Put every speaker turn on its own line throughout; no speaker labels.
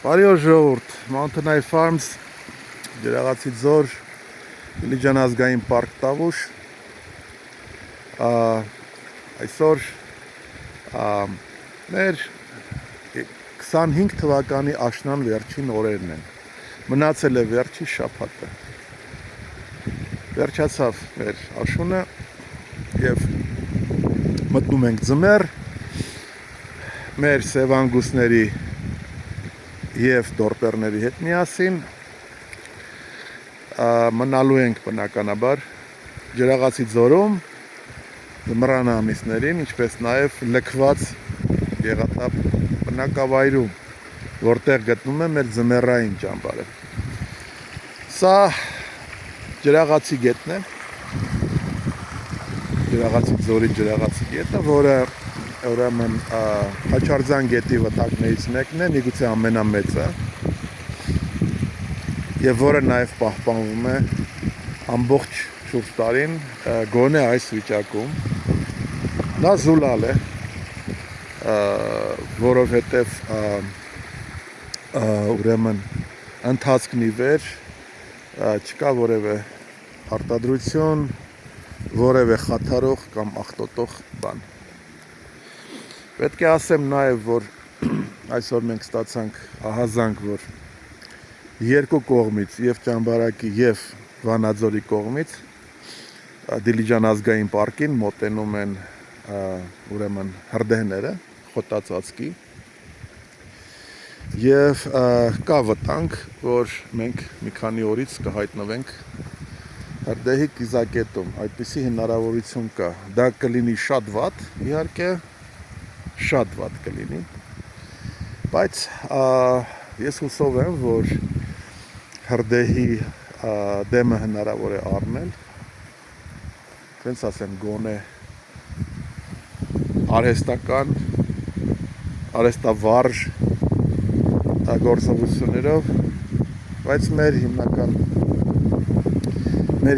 Բարի օր ժողովուրդ, Mountain Eye Farms, Ջրաղացի ձոր, Դիլիջան ազգային պարկ Տավուշ, այսօր մեր 25 թվականի աշնան վերջին օրերն են, մնացել է վերջի շաբաթը, վերջացավ մեր աշունը և մտնում ենք ձմեռ, մեր սևանգուսների և դորպերների հետ միասին մնալու ենք բնականաբար Ջրաղացի ձորում ձմռան ամիսներին, ինչպես նաև լքված Գեղաթափ բնակավայրում, որտեղ գտնվում է մեր ձմեռային ճամբարը։ Սա Ջրաղացի գետն է, Ջրաղացի ձորի Ջրաղացի գետը, որը ուրեմն Խաչարձան գետի վտակներից մեկն է, միգուցե ամենամեծը, և որը նաև պահպանվում է ամբողջ շուրջ տարին, գոնե այս վիճակում։ Դա զուլալ է, որովհետև ուրեմն ընթացքն ի վեր չկա որևէ արտադրություն, որևէ խաթարող կամ աղտոտող բան։ Պետք է ասեմ նաև, որ այսօր մենք ստացանք ահազանգ, որ երկու կողմից, և ճամբարակի և Վանաձորի կողմից Դիլիջան ազգային պարկին մոտենում են ուրեմն հրդեհները, խոտածածկի, և կա վտանգ, որ մենք մի քանի օրից կհայտնվենք հրդեհի կիզակետում, այդպիսի հնարավորություն կա, դա կլինի շատ վատ, իհարկե, շատ վատ կլինի, բայց ես հուսով եմ, որ հրդեհի դեմը հնարավոր է առնել, հենց ասեմ գոնե արհեստական, արհեստավարժ գործողություններով, բայց մեր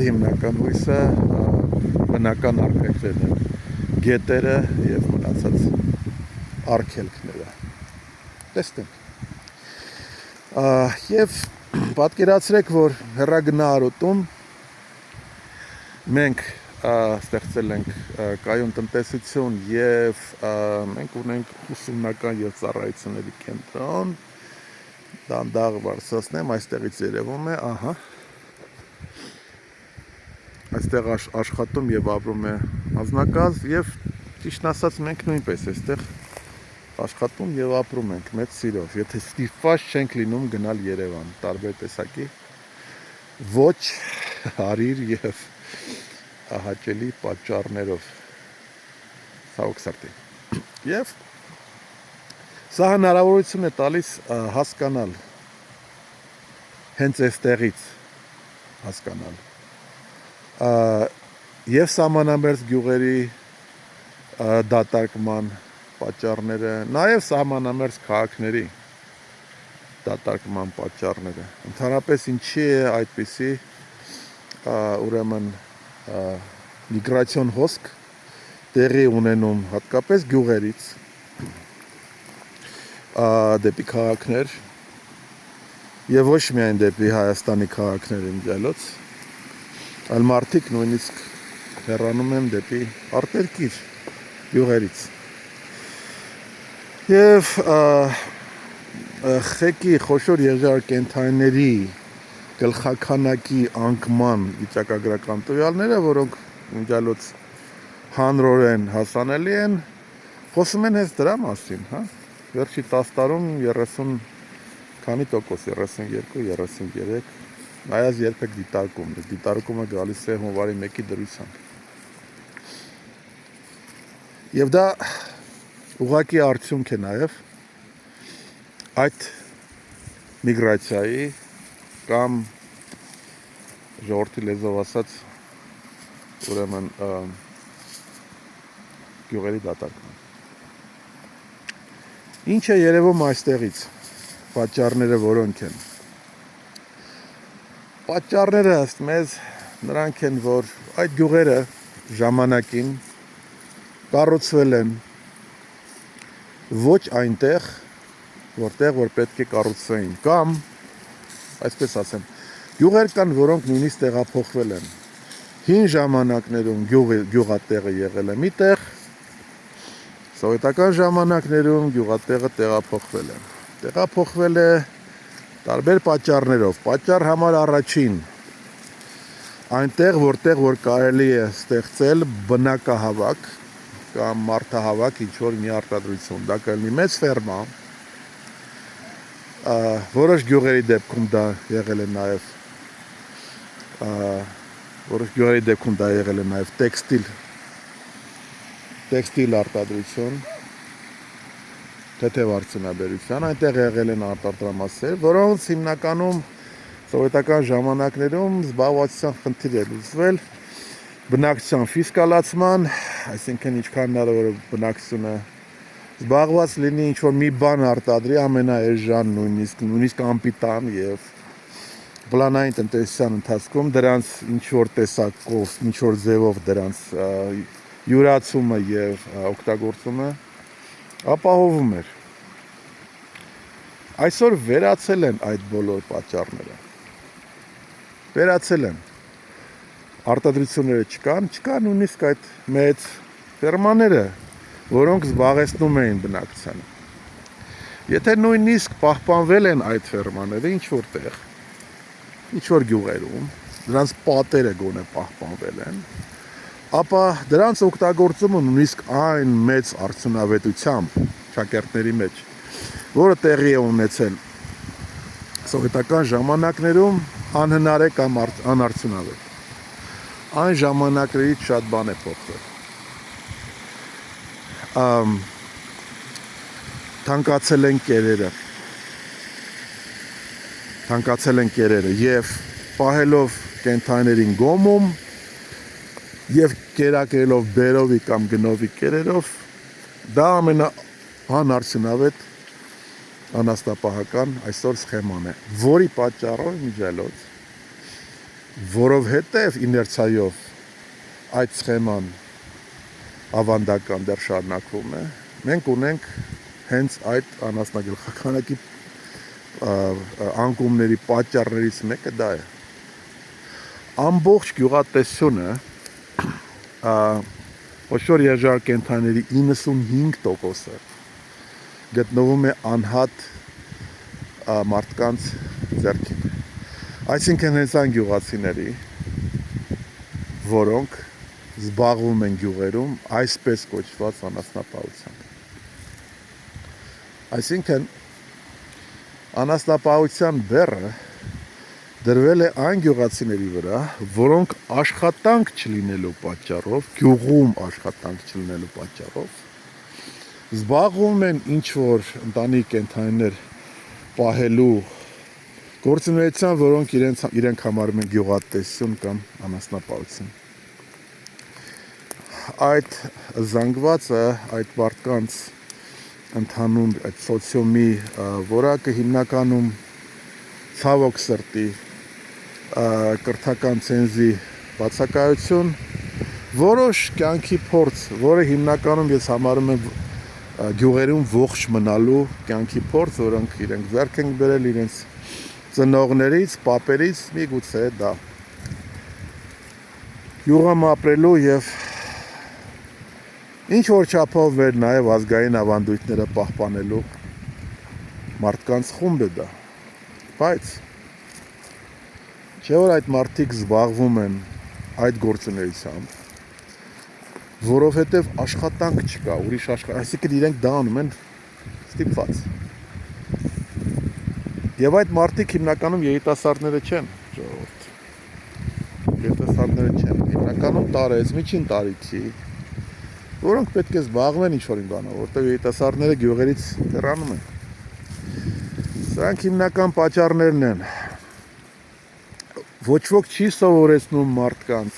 հիմնական հույսը բնական արգելքներն են, գետերը և մնացած արգելքները, տեսնենք, և պատկերացրեք, որ հեռագնահարոտում մենք ստեղծել ենք կայուն տնտեսություն և մենք ունենք ուսումնական և ծառայությունների կենտրոն, դանդաղ բարձրացնեմ, այստեղից երևում է, այստեղ աշխատում և ապրում է անձնակազմ և ճիշտն ասած մենք նույնպես այստեղ աշխատում և ապրում ենք մեծ սիրով, եթե ստիպված չենք լինում գնալ Երևան, տարբեր տեսակի ոչ հարիր և հաճելի պատճառներով, ցավոք սրտի, և սա հնարավորություն է տալիս հասկանալ, հենց այստեղից հասկանալ, և սահմանամերձ գյուղերի դատարկման պատճառները, նաև սահմանամերձ քաղաքների դատարկման պատճառները, ընդհանրապես ինչի է այդպիսի ուրեմն միգրացիոն հոսք տեղի ունենում հատկապես գյուղերից դեպի քաղաքներ և ոչ միայն դեպի Հայաստանի քաղաքներ իմջալոց, այլ մարդիկ նույնիսկ հեռանում են դեպի արտերկիր գյուղերից և խեկի խոշոր եժարկենթայիների գլխաքանակի անկման վիճակագրական տվյալները, որոնք իմջալոց հանրորեն հասանելի են, խոսում են հենց դրա մասին, վերջի 10 տարում 30 քանի տոկոս, 32, 33, այaz երբեք դիտարկում, դիտարկումը գալիս է հունվարի 1-ի դրությամբ։ Եվ դա ուղղակի արդյունք է նաև այդ միգրացիայի կամ ժողովրդի լեզվով ասած ուրեմն գյուղերի դատարկման։ Ինչ է երևում այստեղից, պատճառները որոնք են։ Պատճառները ըստ մեզ նրանք են, որ այդ գյուղերը ժամանակին կառուցվել են ոչ այնտեղ, որտեղ որ պետք է կառուցվեին, կամ այսպես ասեմ, գյուղեր կան, որոնք նույնիսկ տեղափոխվել են։ Հին ժամանակներում գյուղատեղը եղել է մի տեղ, սովետական ժամանակներում գյուղատեղը տեղափոխվել է։ Տեղափոխվել է տարբեր պատճառներով։ Պատճառ համար առաջին, այնտեղ որտեղ որ կարելի է ստեղծել բնակահավաք կամ մարդահավաք, ինչ որ մի արտադրություն, դա կլինի մեծ ֆերմա, որոշ գյուղերի դեպքում դա եղել է նաև տեքստիլ արտադրություն, թեթև արդյունաբերության, այնտեղ եղել են արտադրամասեր, որոնց հիմնականում սովետական ժամանակներում զբաղվածության խնդիր է լուծվել բնակչության ֆիսկալացման, այսինքն ինչքան հնարավոր է բնակչությունը զբաղված լինի ինչ-որ մի բան արտադրի ամենաէժան նույնիսկ անպիտան եւ պլանային տնտեսության ընթացքում դրանց ինչ-որ տեսակով, ինչ-որ ձևով դրանց յուրացումը եւ օգտագործումը ապահովում էր։ Այսօր վերացել են այդ բոլոր պատճառները։ Վերացել են։ Արտադրությունները չկան նույնիսկ այդ մեծ ֆերմաները, որոնք զբաղեցնում էին բնակչությանը։ Եթե նույնիսկ պահպանվել են այդ ֆերմաները ինչ-որ տեղ, ինչ-որ գյուղերում, դրանց պատերը գոնե պահպանվել են, ապա դրանց օգտագործումը նույնիսկ այն մեծ արդյունավետությամբ շակերտների մեջ, որը տեղի է ունեցել սովետական ժամանակներում, անհնար է կամ անարդյունավետ։ Այն ժամանակներից շատ բան է փոխվել։ Թանկացել են կերերը եւ պահելով կենթայիներին գոմում եւ կերակրելով բերովի կամ գնովի կերերով, դա ամենաանարդյունավետ անաստապահական այսօր սխեման է, որի պատճառով միջելոց, որովհետեւ իներցիայով այդ սխեման ավանդական դեռ շարունակվում է, մենք ունենք հենց այդ անասնագլխականակի անկումների պատճառներից մեկը դա է։ Ամբողջ գյուղատնտեսությունը խոշոր եժար կենդանիների 95%-ը գտնվում է անհատ մարդկանց ձեռքին։ Այսինքն հենց այն գյուղացիների, որոնք զբաղվում են գյուղերում այսպես կոչված անասնապահությամբ։ Այսինքն անասնապահության բեռը դրվել է այն գյուղացիների վրա, որոնք աշխատանք չլինելու պատճառով, գյուղում աշխատանք չլինելու պատճառով, զբաղվում են ինչ-որ ընտանիք կենդանիներ պահելու գործունեության, որոնք իրենք համարում են գյուղատնտեսություն կամ անասնապահություն։ Այդ զանգվածը, այդ մարդկանց ընդհանուր այդ սոցիումի որակը հիմնականում ցավոք սրտի կրթական ցենզի բացակայություն, որոշ կյանքի փորձ, որը հիմնականում ես համարում եմ գյուղերում ողջ մնալու կյանքի փորձ, որոնք իրենք ձեռք են բերել իրենց ծնողներից, պապերից, միգուցե դա գյուղում ապրելու եւ ինչ որ չափով մեր նաև ազգային ավանդույթները պահպանելու մարդկանց խումբ է դա, բայց չէ որ այդ մարդիկ զբաղվում են այդ գործունեությամբ, որովհետև աշխատանք չկա, ուրիշ այսինքն իրենք դա անում են ստիպված։ Եվ այդ մարդիկ հիմնականում երիտասարդները չեն, ժողովուրդ։ Երիտասարդները չեն, հիմնականում տարեց, միջին տարիքի, որոնք պետք է զբաղվեն ինչ-որ բանով, որտեղ երիտասարդները գյուղերից հեռանում են։ Սրանք հիմնական պատճառներն են։ Ոչ ոք չի սովորեցնում մարդկանց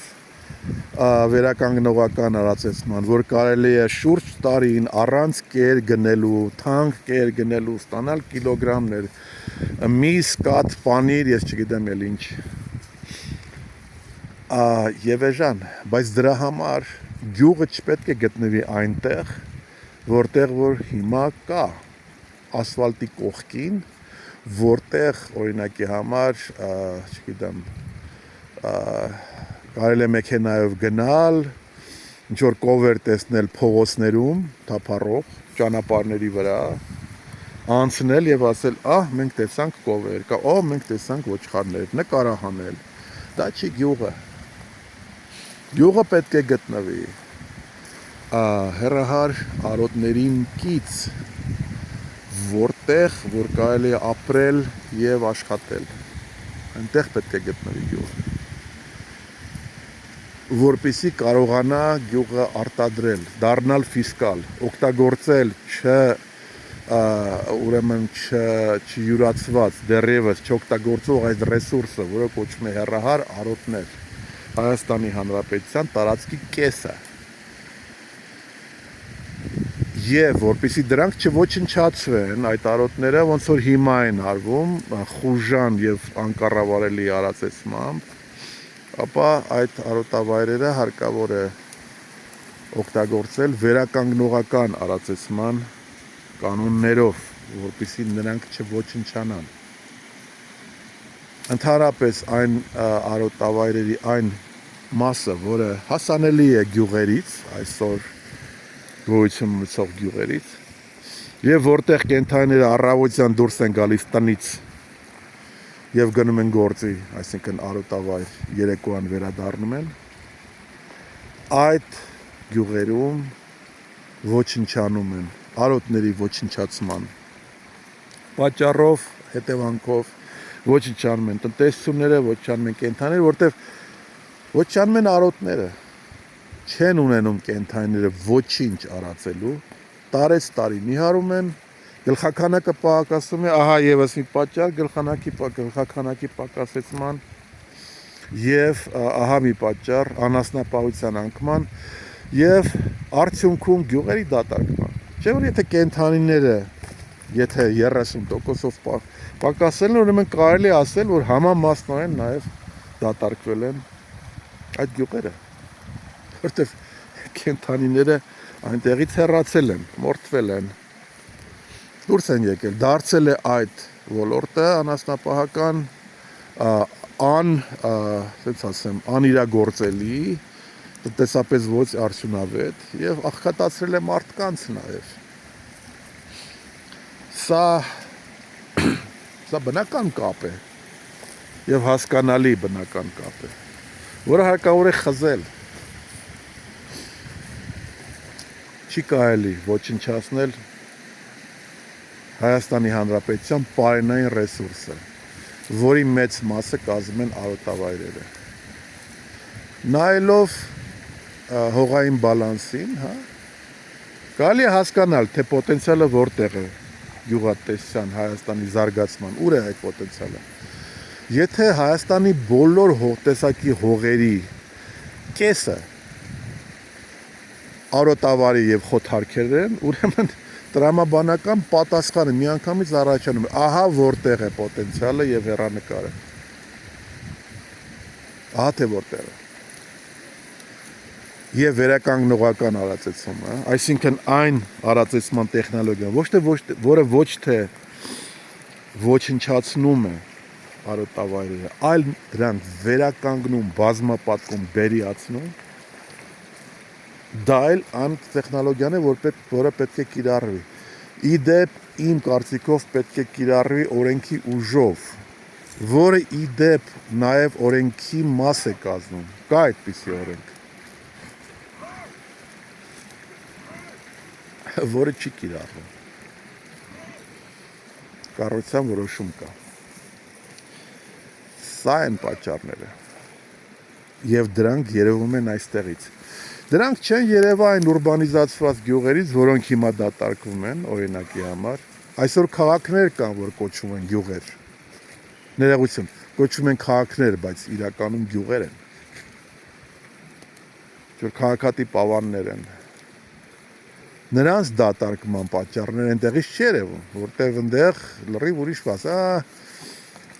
վերականգնողական արածեցման, որ կարելի է շուրջ տարին առանց կեր գնելու, թանկ կեր գնելու, ստանալ կիլոգրամներ, միս, կաթ, պանիր, ես չգիտեմ էլ ինչ։ Եվ էժան, բայց դրա համար գյուղը չպետք է գտնվի այնտեղ, որտեղ որ հիմա կա։ ասֆալտի կողքին, որտեղ օրինակի համար, չգիտեմ, կարելի է մեքենայով գնալ, ինչ որ կովեր տեսնել փողոցներում, թափառող ճանապարհների վրա, անցնել եւ ասել, մենք տեսանք կովեր, կամ մենք տեսանք ոչխարներ, նկարահանել։ Դա չի գյուղը։ Գյուղը պետք է գտնվի հեռահար արոտներին կից, որտեղ որ կարելի է ապրել եւ աշխատել։ Այնտեղ պետք է գտնվի գյուղը, որպեսզի կարողանա գյուղը արտադրել, դառնալ ֆիսկալ, օգտագործել ուրեմն չյուրացված, դեռևս չօգտագործող այդ ռեսուրսը, որը կոչվում է հեռահար արոտներ, Հայաստանի Հանրապետության տարածքի կեսը։ Եվ որպեսզի դրանք չոչնչացվեն, այդ արոտները ոնց որ հիմա են արվում, խուժան եւ անկառավարելի արածեցմամբ, ապա այդ արոտավայրերը հարկավոր է օգտագործել վերականգնողական արածեցման կանոններով, որպեսզի նրանք չոչնչանան։ Ընդհանրապես այն արոտավայրերի այն մասը, որը հասանելի է գյուղերից, այսօր գոյություն ունեցող գյուղերից, եւ որտեղ կենդանիները առավոտյան դուրս են գալիս տնից եւ գնում են գործի, այսինքն արոտավայր, երեկոյան վերադառնում են, այդ գյուղերում ոչնչանում են, արոտների ոչնչացման պատճառով, հետևանքով ոչնչանում են տնտեսությունները, ոչնչանում են կենդանիները, որտեղ ոչնչանում են արոտները, չեն ունենում կենդանիները ոչինչ արածելու, տարեց տարի նիհարում են, գլխաքանակը պակասում է, եւս մի պատճառ գլխաքանակի պակասեցման եւ մի պատճառ անասնապահության անկման եւ արդյունքում գյուղերի դատարկման։ Չէ՞ որ եթե կենդանիները 30%-ով պակասել են, ուրեմն կարելի է ասել, որ համամասնորեն նաեւ դատարկվել են այդ գյուղերը, որտեղ կենդանիները այնտեղից հեռացել են, մորթվել են, դուրս են եկել, դարձել է այդ ոլորտը անասնապահական անիրագործելի, տնտեսապես ոչ արդյունավետ եւ աղքատացրել է մարդկանց նաեւ։ Սա բնական կապ է եւ հասկանալի բնական կապ է, որը հարկավոր է խզել։ Չի կարելի ոչնչացնել Հայաստանի Հանրապետության պարենային ռեսուրսը, որի մեծ մասը կազմում են արոտավայրերը։ Նայելով հողային բալանսին, կարելի է հասկանալ, թե պոտենցիալը որտեղ է գյուղատնտեսության Հայաստանի զարգացման, ուր է այդ պոտենցիալը։ Եթե Հայաստանի բոլոր տեսակի հողերի կեսը արոտավարի եւ խոթարքեր են, ուրեմն տրամաբանական պատասխանը միանգամից առաջանում է, որտեղ է պոտենցիալը եւ հեռանկարը։ Թե որտեղ է։ Եվ վերականգնողական արածեցումը, այսինքն այն արածեցման տեխնոլոգիան, որը ոչ թե ոչնչացնում է արոտավայրերը, այլ դրանք վերականգնում, բազմապատկում, բերիացնում, դա էլ այն տեխնոլոգիան է, որը պետք է կիրառվի։ Իդեպ իմ կարծիքով պետք է կիրառվի օրենքի ուժով, որը իդեպ նաև օրենքի մաս է կազմում։ Կա այդպիսի օրենք, որը չի կիրառվում։ Կառավարության որոշում կա։ Սա են պատճառները։ Եվ դրանք երևում են այստեղից։ Դրանք չեն երևա այն ուրբանիզացված գյուղերից, որոնք հիմա դատարկվում են, օրինակի համար։ Այսօր քաղաքներ կան, որ կոչվում են գյուղեր։ Ներողություն, կոչվում են քաղաքներ, բայց իրականում գյուղեր են։ Որ քաղաքատիպ ավաններ են։ Նրանց դատարկման պատճառները այնտեղից չերևում, որտեղ այնտեղ լրիվ ուրիշ բաց,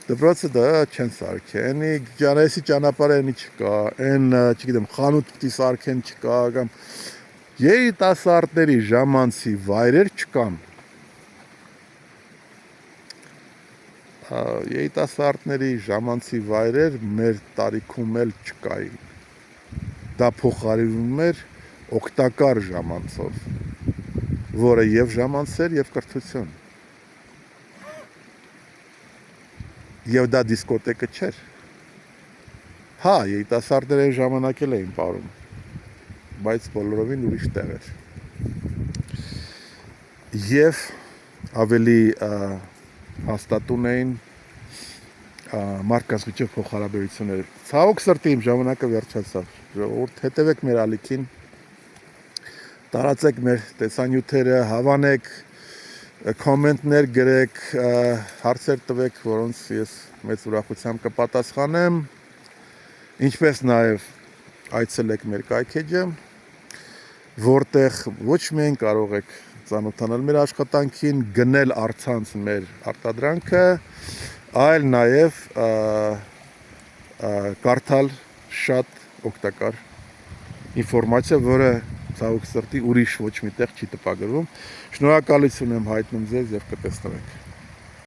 դպրոցը դա չեն սարքեն, ջանեսի ճանապարհը չկա, այն, չգիտեմ, խանութ պիտի սարքեն չկա, կամ երիտասարդների ժամանցի վայրեր չկան։ երիտասարդների ժամանցի վայրեր մեր տարիքում էլ չկային։ Դա փոխարինվում էր օգտակար ժամանցով, որը եւ ժամանց էր եւ կրթություն։ Եվ դա դիսկոտեկը չէր։ Հա, երիտասարդները այն ժամանակ էլ էին ապրում, բայց բոլորովին ուրիշ տեղ էր։ Եվ ավելի հաստատուն էին մարդկանց միջև փոխհարաբերությունները։ Ցավոք սրտի իմ ժամանակը վերջացավ։ Ժողովուրդ, հետևեք մեր ալիքին, տարածեք մեր տեսանյութերը, հավանեք, կոմենտներ գրեք, հարցեր տվեք, որոնց ես մեծ ուրախությամբ կպատասխանեմ, ինչպես նաև այցելեք մեր կայքեջը, որտեղ ոչ միայն կարող եք ծանոթանալ մեր աշխատանքին, գնել առցանց մեր արտադրանքը, այլ նաև կարդալ շատ օգտակար ինֆորմացիա, որը ցավոք սրտի ուրիշ ոչ մի տեղ չի տպագրվում։ Շնորհակալություն եմ հայտնում ձեզ եւ կտեսնվենք։